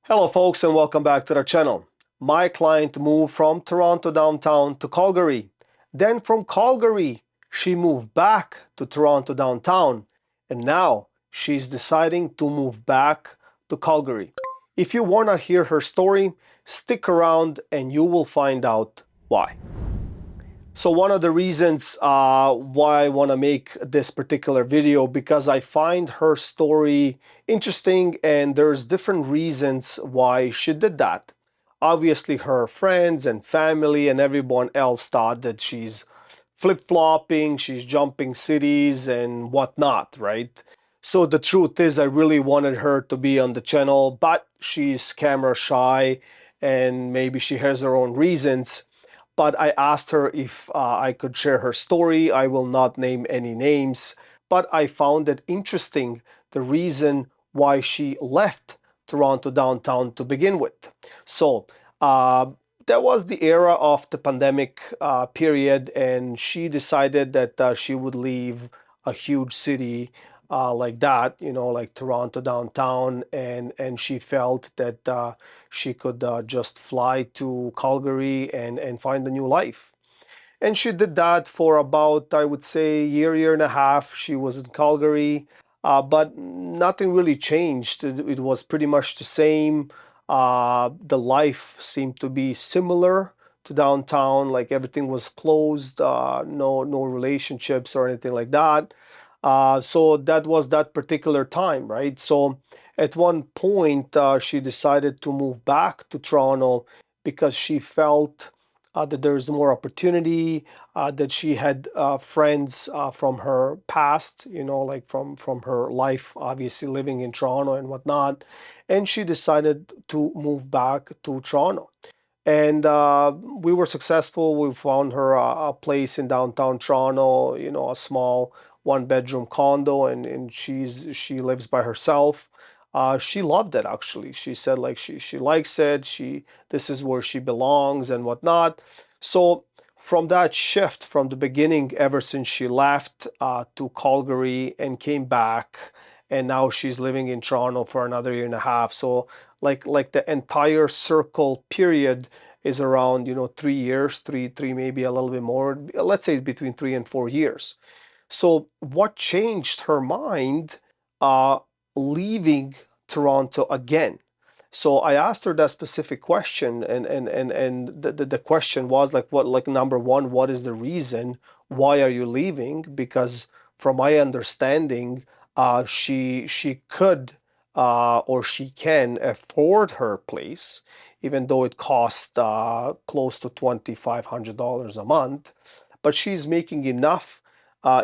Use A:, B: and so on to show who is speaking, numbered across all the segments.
A: Hello folks and welcome back to the channel. My client moved from Toronto downtown to Calgary. Then from Calgary, she moved back to Toronto downtown. And now she's deciding to move back to Calgary. If you want to hear her story, stick around and you will find out why. So one of the reasons why I want to make this particular video, because I find her story interesting and there's different reasons why she did that. Obviously, her friends and family and everyone else thought that she's flip-flopping, she's jumping cities and whatnot, right? So the truth is I really wanted her to be on the channel, but she's camera shy and maybe she has her own reasons. But I asked her if I could share her story. I will not name any names, but I found it interesting the reason why she left Toronto downtown to begin with. So that was the era of the pandemic period, and she decided that she would leave a huge city like that, like Toronto downtown, and she felt that she could just fly to Calgary and find a new life. And she did that for about, I would say, year and a half. She was in Calgary, but nothing really changed. It was pretty much the same. The life seemed to be similar to downtown, like everything was closed, no relationships or anything like that. So that was that particular time, right? So at one point, she decided to move back to Toronto because she felt that there's more opportunity, that she had friends from her past, like from her life, obviously living in Toronto and whatnot. And she decided to move back to Toronto. And we were successful. We found her a place in downtown Toronto, a small one-bedroom condo, and she lives by herself. She loved it actually. She said like she likes it. This is where she belongs and whatnot. So from that shift from the beginning, ever since she left to Calgary and came back, and now she's living in Toronto for another year and a half. So like the entire circle period is around 3 years, three maybe a little bit more. Let's say between 3 and 4 years. So what changed her mind uh, leaving Toronto again? So I asked her that specific question, and the question was like, what, like, number one, what is the reason? Why are you leaving? Because from my understanding, she could or she can afford her place, even though it cost close to $2,500 a month. But she's making enough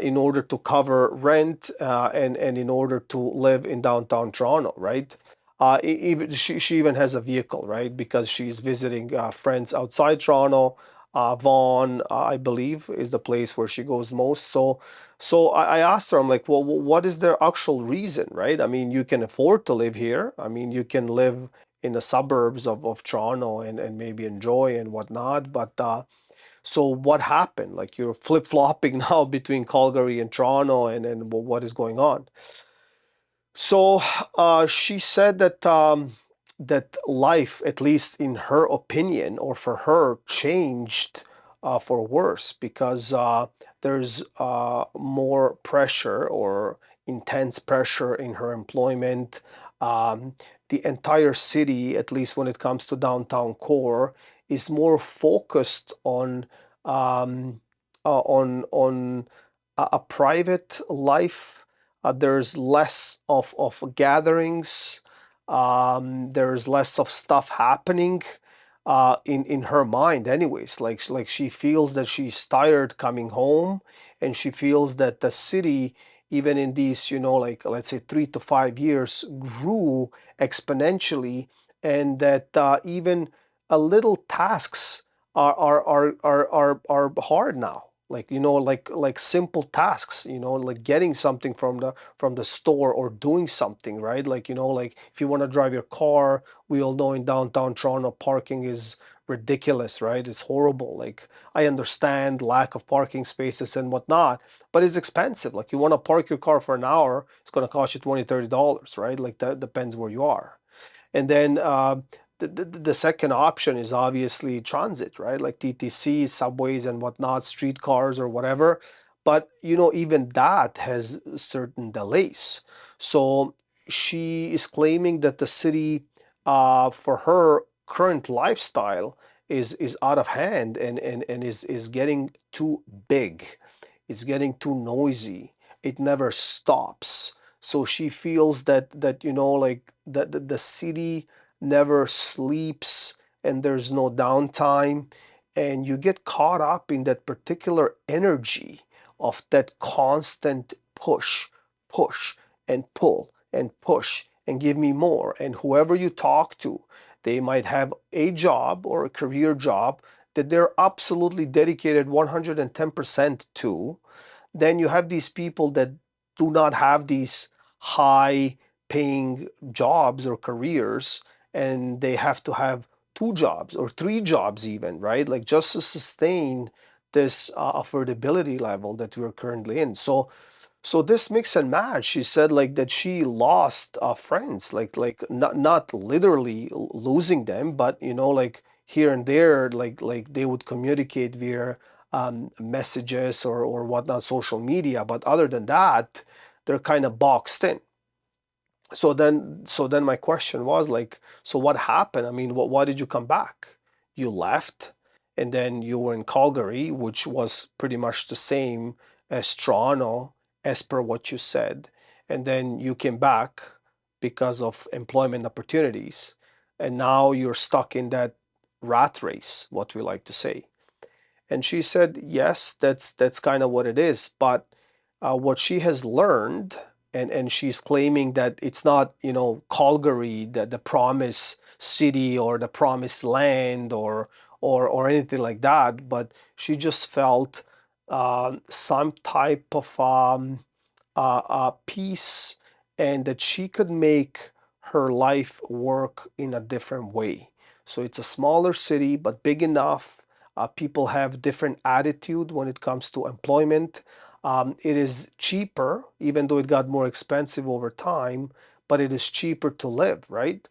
A: in order to cover rent and in order to live in downtown Toronto, right? Even she even has a vehicle, right? Because she's visiting friends outside Toronto. Vaughan, I believe, is the place where she goes most. So I asked her, I'm like, well, what is their actual reason, right? I mean, you can afford to live here. I mean, you can live in the suburbs of Toronto and maybe enjoy and whatnot. But so what happened? Like you're flip-flopping now between Calgary and Toronto, and what is going on? So she said that life, at least in her opinion, or for her, changed for worse because there's more pressure or intense pressure in her employment. Um, the entire city, at least when it comes to downtown core, is more focused um, on a private life. There's less of gatherings. There's less of stuff happening in her mind anyways. Like she feels that she's tired coming home, and she feels that the city, even in these, like, let's say 3 to 5 years, grew exponentially, and that even a little tasks are hard now, like like simple tasks, like getting something from the store or doing something, right? Like like if you want to drive your car, we all know in downtown Toronto parking is ridiculous, right? It's horrible. Like I understand lack of parking spaces and whatnot, but it's expensive. Like you want to park your car for an hour, it's going to cost you $20-30, right? Like that depends where you are. And then the second option is obviously transit, right? Like TTC, subways and whatnot, streetcars or whatever. But even that has certain delays. So she is claiming that the city, for her current lifestyle, is out of hand and is getting too big. It's getting too noisy. It never stops. So she feels that like that the city never sleeps and there's no downtime, and you get caught up in that particular energy of that constant push and pull and push and give me more. And whoever you talk to, they might have a job or a career job that they're absolutely dedicated 110% to. Then you have these people that do not have these high paying jobs or careers, and they have to have two jobs or three jobs even, right? Like just to sustain this affordability level that we're currently in. So this mix and match, she said like that she lost friends, like not literally losing them, but like here and there, like they would communicate via messages or whatnot, social media. But other than that, they're kind of boxed in. So then my question was like, so what happened? I mean, why did you come back? You left, and then you were in Calgary, which was pretty much the same as Toronto, as per what you said. And then you came back because of employment opportunities. And now you're stuck in that rat race, what we like to say. And she said, yes, that's kind of what it is. But what she has learned, and she's claiming that it's not, Calgary, the promise city or the promised land or anything like that, but she just felt some type of peace, and that she could make her life work in a different way. So it's a smaller city, but big enough. People have different attitude when it comes to employment. It is cheaper, even though it got more expensive over time, but it is cheaper to live, right?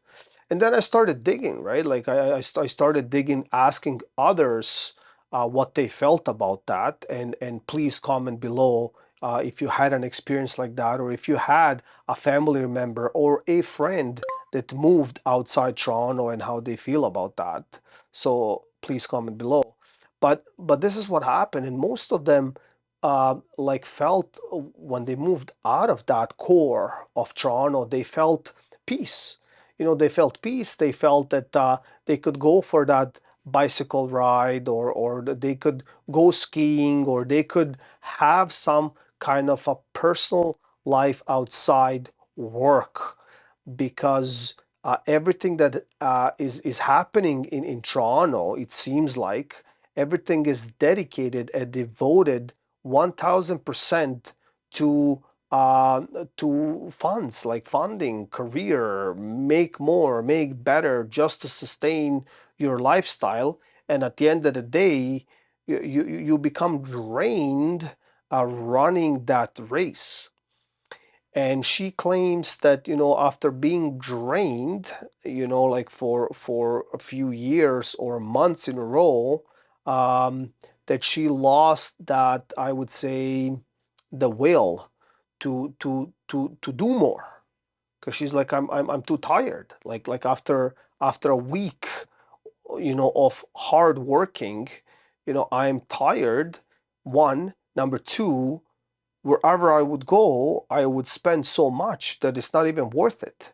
A: And then I started digging, right? Like I started digging, asking others what they felt about that. And please comment below if you had an experience like that, or if you had a family member or a friend that moved outside Toronto and how they feel about that. So please comment below. But this is what happened, and most of them like felt when they moved out of that core of Toronto, they felt peace. They felt peace. They felt that they could go for that bicycle ride, or that they could go skiing, or they could have some kind of a personal life outside work, because everything that is happening in Toronto, it seems like everything is dedicated and devoted 1000% to uh, to funds, like funding, career, make more, make better, just to sustain your lifestyle. And at the end of the day, you become drained running that race. And she claims that after being drained, like for a few years or months in a row, um, that she lost that, I would say, the will to do more, because she's like, I'm too tired, like after a week of hard working, I'm tired. One, number two, wherever I would go, I would spend so much that it's not even worth it.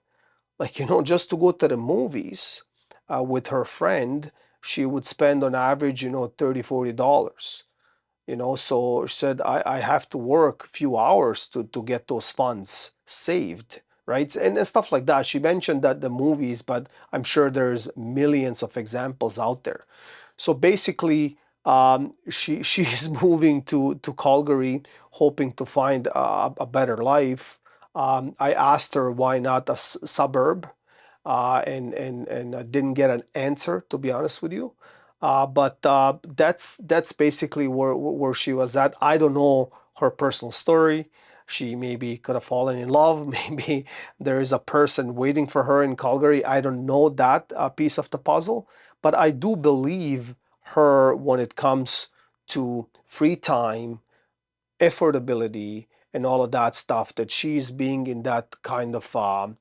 A: Like, just to go to the movies with her friend, she would spend on average, $30, $40. So she said, I have to work a few hours to get those funds saved, right? And stuff like that. She mentioned that the movies, but I'm sure there's millions of examples out there. So basically, she's moving to Calgary, hoping to find a better life. I asked her why not a suburb, and I didn't get an answer, to be honest with you. But that's basically where she was at. I don't know her personal story. She maybe could have fallen in love. Maybe there is a person waiting for her in Calgary. I don't know that piece of the puzzle, but I do believe her when it comes to free time, affordability, and all of that stuff, that she's being in that kind of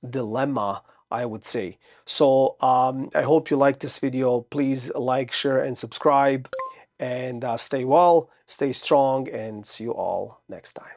A: dilemma, I would say. So I hope you like this video. Please like, share, and subscribe. And stay well, stay strong, and see you all next time.